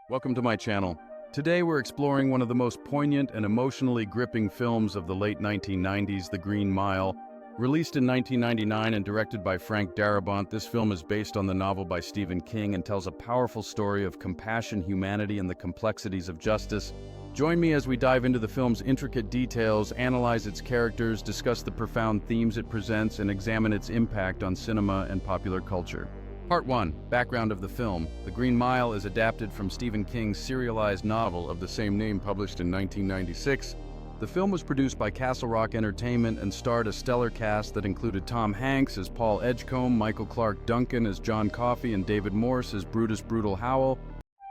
Welcome to my channel. Today we're exploring one of the most poignant and emotionally gripping films of the late 1990s, The Green Mile. Released in 1999 and directed by Frank Darabont, this film is based on the novel by Stephen King and tells a powerful story of compassion, humanity, and the complexities of justice. Join me as we dive into the film's intricate details, analyze its characters, discuss the profound themes it presents, and examine its impact on cinema and popular culture. Part 1. Background of the film. The Green Mile is adapted from Stephen King's serialized novel of the same name published in 1996. The film was produced by Castle Rock Entertainment and starred a stellar cast that included Tom Hanks as Paul Edgecombe, Michael Clarke Duncan as John Coffey, and David Morse as Brutus Brutal Howell.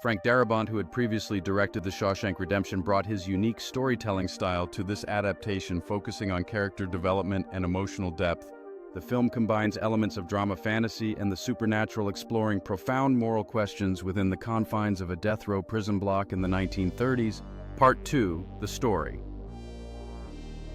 Frank Darabont, who had previously directed The Shawshank Redemption, brought his unique storytelling style to this adaptation, focusing on character development and emotional depth. The film combines elements of drama fantasy and the supernatural, exploring profound moral questions within the confines of a death row prison block in the 1930s. Part 2. The story.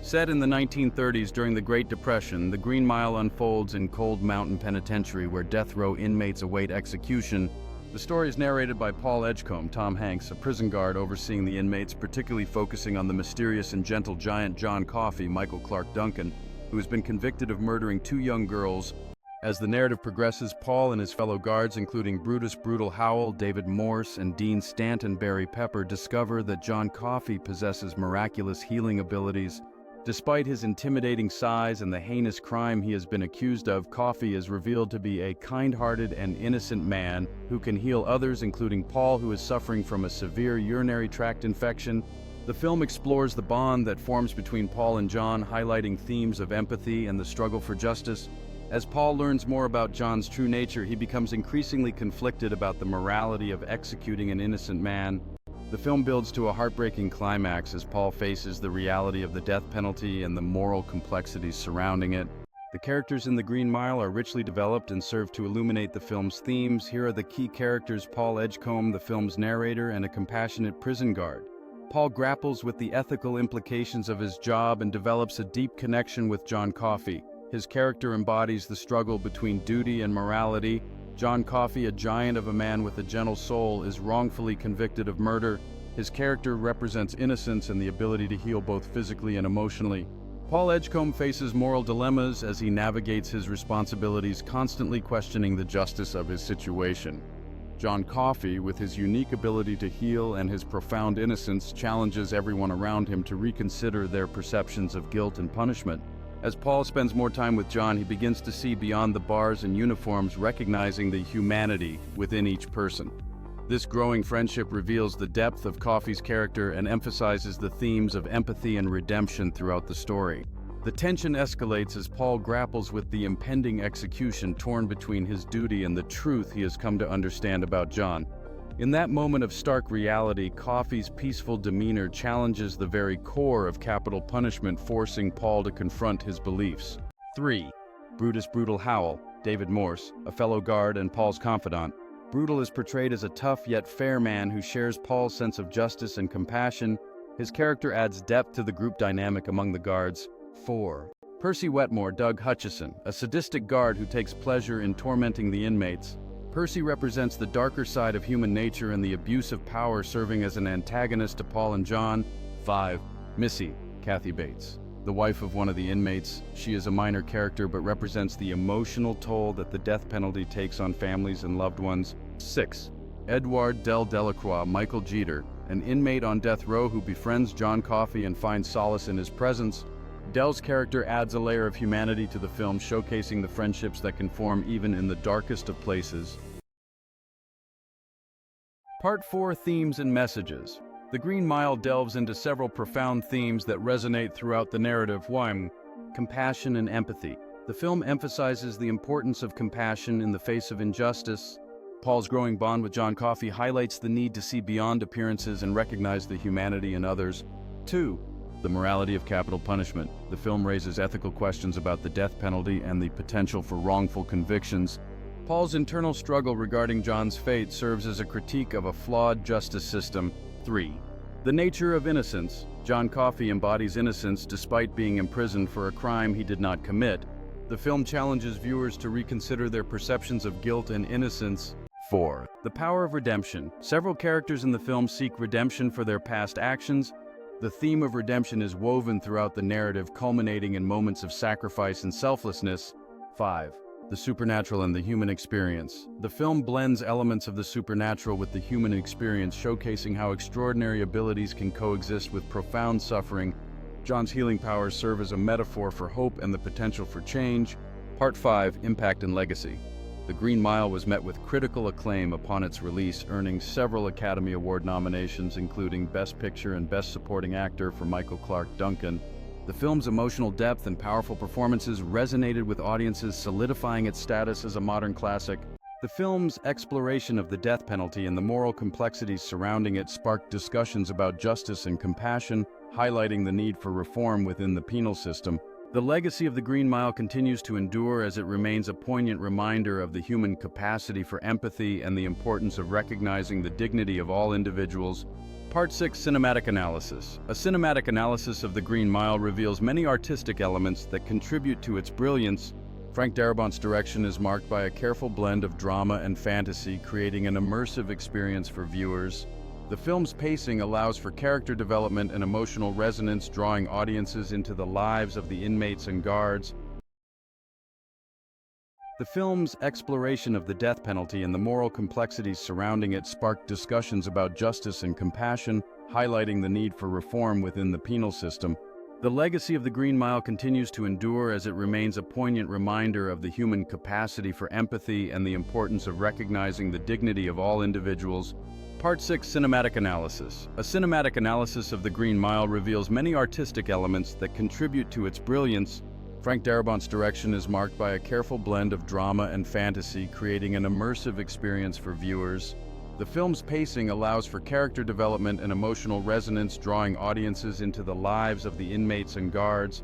Set in the 1930s during the Great Depression, The Green Mile unfolds in Cold Mountain Penitentiary, where death row inmates await execution. The story is narrated by Paul Edgecombe, Tom Hanks, a prison guard overseeing the inmates, particularly focusing on the mysterious and gentle giant John Coffey, Michael Clarke Duncan, who has been convicted of murdering two young girls. As the narrative progresses, Paul and his fellow guards, including Brutus Brutal Howell, David Morse, and Dean Stanton-Barry Pepper, discover that John Coffey possesses miraculous healing abilities. Despite his intimidating size and the heinous crime he has been accused of, Coffey is revealed to be a kind-hearted and innocent man who can heal others, including Paul, who is suffering from a severe urinary tract infection. The film explores the bond that forms between Paul and John, highlighting themes of empathy and the struggle for justice. As Paul learns more about John's true nature, he becomes increasingly conflicted about the morality of executing an innocent man. The film builds to a heartbreaking climax as Paul faces the reality of the death penalty and the moral complexities surrounding it. The characters in The Green Mile are richly developed and serve to illuminate the film's themes. Here are the key characters: Paul Edgecombe, the film's narrator, and a compassionate prison guard. Paul grapples with the ethical implications of his job and develops a deep connection with John Coffey. His character embodies the struggle between duty and morality. John Coffey, a giant of a man with a gentle soul, is wrongfully convicted of murder. His character represents innocence and the ability to heal both physically and emotionally. Paul Edgecombe faces moral dilemmas as he navigates his responsibilities, constantly questioning the justice of his situation. John Coffey, with his unique ability to heal and his profound innocence, challenges everyone around him to reconsider their perceptions of guilt and punishment. As Paul spends more time with John, he begins to see beyond the bars and uniforms, recognizing the humanity within each person. This growing friendship reveals the depth of Coffey's character and emphasizes the themes of empathy and redemption throughout the story. The tension escalates as Paul grapples with the impending execution, torn between his duty and the truth he has come to understand about John. In that moment of stark reality, Coffey's peaceful demeanor challenges the very core of capital punishment, forcing Paul to confront his beliefs. 3. Brutus Brutal Howell, David Morse, a fellow guard and Paul's confidant. Brutal is portrayed as a tough yet fair man who shares Paul's sense of justice and compassion. His character adds depth to the group dynamic among the guards. 4. Percy Wetmore, Doug Hutchison, a sadistic guard who takes pleasure in tormenting the inmates. Percy represents the darker side of human nature and the abuse of power, serving as an antagonist to Paul and John. 5. Missy, Kathy Bates, the wife of one of the inmates. She is a minor character but represents the emotional toll that the death penalty takes on families and loved ones. 6. Edouard Del Delacroix, Michael Jeter, an inmate on death row who befriends John Coffey and finds solace in his presence. Del's character adds a layer of humanity to the film, showcasing the friendships that can form even in the darkest of places. Part 4. Themes and messages. The Green Mile delves into several profound themes that resonate throughout the narrative. 1. Compassion and empathy. The film emphasizes the importance of compassion in the face of injustice. Paul's growing bond with John Coffey highlights the need to see beyond appearances and recognize the humanity in others. 2. The morality of capital punishment. The film raises ethical questions about the death penalty and the potential for wrongful convictions. Paul's internal struggle regarding John's fate serves as a critique of a flawed justice system. 3. The nature of innocence. John Coffey embodies innocence despite being imprisoned for a crime he did not commit. The film challenges viewers to reconsider their perceptions of guilt and innocence. 4. The power of redemption. Several characters in the film seek redemption for their past actions. The theme of redemption is woven throughout the narrative, culminating in moments of sacrifice and selflessness. 5. The supernatural and the human experience. The film blends elements of the supernatural with the human experience, showcasing how extraordinary abilities can coexist with profound suffering. John's healing powers serve as a metaphor for hope and the potential for change. Part 5. Impact and legacy. The Green Mile was met with critical acclaim upon its release, earning several Academy Award nominations, including Best Picture and Best Supporting Actor for Michael Clarke Duncan. The film's emotional depth and powerful performances resonated with audiences, solidifying its status as a modern classic. The film's exploration of the death penalty and the moral complexities surrounding it sparked discussions about justice and compassion, highlighting the need for reform within the penal system. The legacy of the Green Mile continues to endure as it remains a poignant reminder of the human capacity for empathy and the importance of recognizing the dignity of all individuals. Part 6. Cinematic analysis. A cinematic analysis of the Green Mile reveals many artistic elements that contribute to its brilliance. Frank Darabont's direction is marked by a careful blend of drama and fantasy, creating an immersive experience for viewers. The film's pacing allows for character development and emotional resonance, drawing audiences into the lives of the inmates and guards. The film's exploration of the death penalty and the moral complexities surrounding it sparked discussions about justice and compassion, highlighting the need for reform within the penal system. The legacy of the Green Mile continues to endure as it remains a poignant reminder of the human capacity for empathy and the importance of recognizing the dignity of all individuals. Part 6. Cinematic analysis. A cinematic analysis of the Green Mile reveals many artistic elements that contribute to its brilliance. Frank Darabont's direction is marked by a careful blend of drama and fantasy, creating an immersive experience for viewers. The film's pacing allows for character development and emotional resonance, drawing audiences into the lives of the inmates and guards.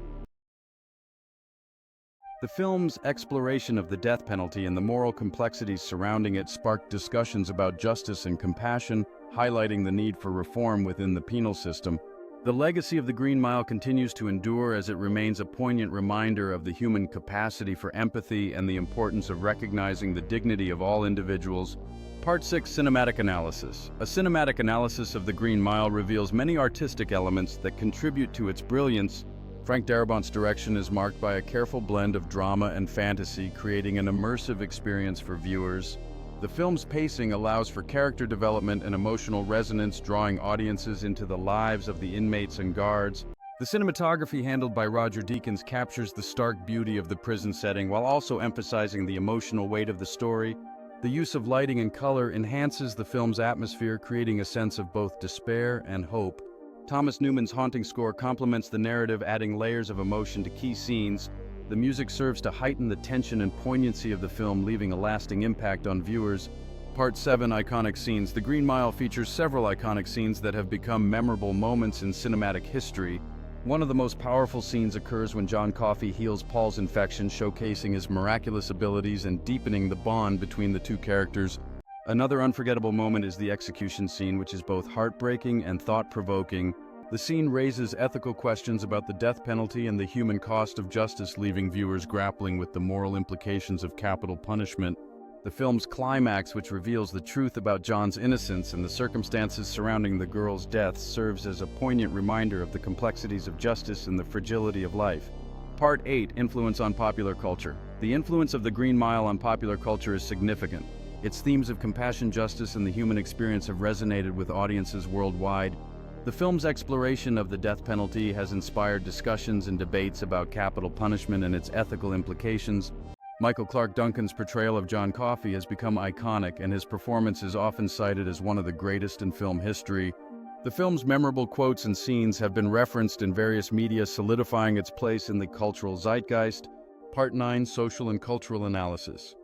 The film's exploration of the death penalty and the moral complexities surrounding it sparked discussions about justice and compassion, highlighting the need for reform within the penal system. The legacy of the Green Mile continues to endure as it remains a poignant reminder of the human capacity for empathy and the importance of recognizing the dignity of all individuals. Part 6. Cinematic analysis. A cinematic analysis of the Green Mile reveals many artistic elements that contribute to its brilliance. Frank Darabont's direction is marked by a careful blend of drama and fantasy, creating an immersive experience for viewers. The film's pacing allows for character development and emotional resonance, drawing audiences into the lives of the inmates and guards. The cinematography handled by Roger Deakins captures the stark beauty of the prison setting while also emphasizing the emotional weight of the story. The use of lighting and color enhances the film's atmosphere, creating a sense of both despair and hope. Thomas Newman's haunting score complements the narrative, adding layers of emotion to key scenes. The music serves to heighten the tension and poignancy of the film, leaving a lasting impact on viewers. Part 7. Iconic scenes. The Green Mile features several iconic scenes that have become memorable moments in cinematic history. One of the most powerful scenes occurs when John Coffey heals Paul's infection, showcasing his miraculous abilities and deepening the bond between the two characters. Another unforgettable moment is the execution scene, which is both heartbreaking and thought-provoking. The scene raises ethical questions about the death penalty and the human cost of justice, leaving viewers grappling with the moral implications of capital punishment. The film's climax, which reveals the truth about John's innocence and the circumstances surrounding the girl's death, serves as a poignant reminder of the complexities of justice and the fragility of life. Part 8. Influence on popular culture. The influence of the Green Mile on popular culture is significant. Its themes of compassion, justice, and the human experience have resonated with audiences worldwide. The film's exploration of the death penalty has inspired discussions and debates about capital punishment and its ethical implications. Michael Clarke Duncan's portrayal of John Coffey has become iconic, and his performance is often cited as one of the greatest in film history. The film's memorable quotes and scenes have been referenced in various media, solidifying its place in the cultural zeitgeist. Part 9. Social and cultural analysis.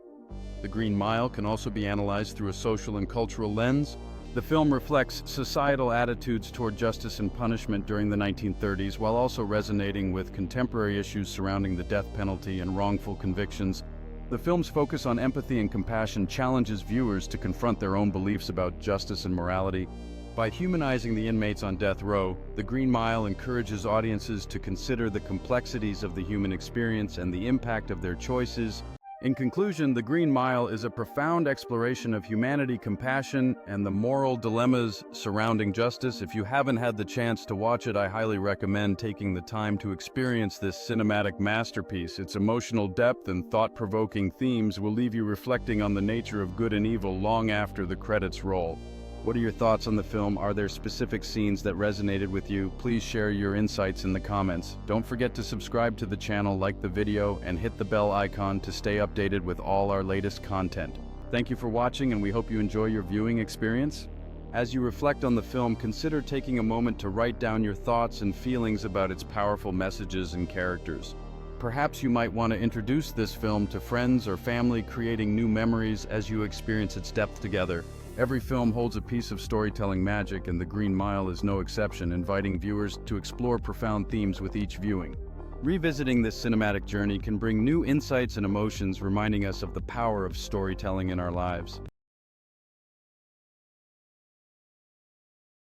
The Green Mile can also be analyzed through a social and cultural lens. The film reflects societal attitudes toward justice and punishment during the 1930s, while also resonating with contemporary issues surrounding the death penalty and wrongful convictions. The film's focus on empathy and compassion challenges viewers to confront their own beliefs about justice and morality. By humanizing the inmates on death row, The Green Mile encourages audiences to consider the complexities of the human experience and the impact of their choices. In conclusion, The Green Mile is a profound exploration of humanity, compassion, and the moral dilemmas surrounding justice. If you haven't had the chance to watch it, I highly recommend taking the time to experience this cinematic masterpiece. Its emotional depth and thought-provoking themes will leave you reflecting on the nature of good and evil long after the credits roll. What are your thoughts on the film? Are there specific scenes that resonated with you? Please share your insights in the comments. Don't forget to subscribe to the channel, like the video, and hit the bell icon to stay updated with all our latest content. Thank you for watching, and we hope you enjoy your viewing experience. As you reflect on the film, consider taking a moment to write down your thoughts and feelings about its powerful messages and characters. Perhaps you might want to introduce this film to friends or family, creating new memories as you experience its depth together. Every film holds a piece of storytelling magic, and The Green Mile is no exception, inviting viewers to explore profound themes with each viewing. Revisiting this cinematic journey can bring new insights and emotions, reminding us of the power of storytelling in our lives.